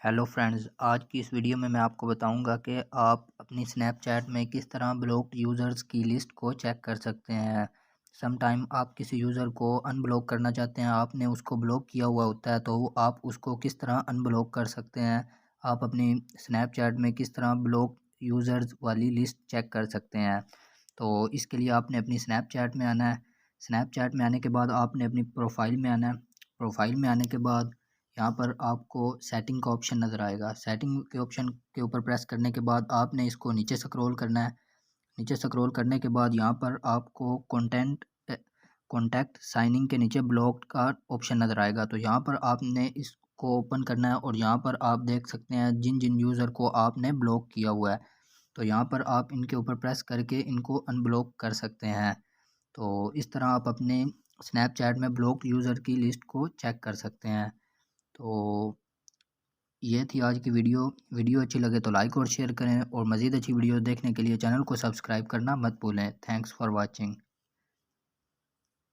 Hello friends, आज की इस वीडियो में मैं आपको बताऊंगा कि आप अपनी स्नैपचैट में किस तरह ब्लॉक्ड यूज़र्स की लिस्ट को चेक कर सकते हैं। सम टाइम आप किसी यूज़र को अनब्लॉक करना चाहते हैं, आपने उसको ब्लॉक किया हुआ होता है, तो आप उसको किस तरह अनब्लॉक कर सकते हैं। आप अपनी स्नैपचैट में किस तरह ब्लॉक यूज़र्स वाली लिस्ट चेक कर सकते हैं। तो इसके लिए आपने अपनी स्नैपचैट में आना है। स्नैपचैट में आने के बाद आपने अपनी प्रोफाइल में आना है। प्रोफाइल में आने के बाद यहाँ पर आपको सेटिंग का ऑप्शन नज़र आएगा। सेटिंग के ऑप्शन के ऊपर प्रेस करने के बाद आपने इसको नीचे स्क्रॉल करना है। नीचे स्क्रॉल करने के बाद यहाँ पर आपको कॉन्टैक्ट साइनिंग के नीचे ब्लॉक्ड का ऑप्शन नज़र आएगा। तो यहाँ पर आपने इसको ओपन करना है और यहाँ पर आप देख सकते हैं जिन जिन यूज़र को आपने ब्लॉक किया हुआ है। तो यहाँ पर आप इनके ऊपर प्रेस करके इनको अनब्लॉक कर सकते हैं। तो इस तरह आप अपने स्नैपचैट में ब्लॉक यूज़र की लिस्ट को चेक कर सकते हैं। तो ये थी आज की वीडियो अच्छी लगे तो लाइक और शेयर करें और मज़ीद अच्छी वीडियो देखने के लिए चैनल को सब्सक्राइब करना मत भूलें। Thanks for watching.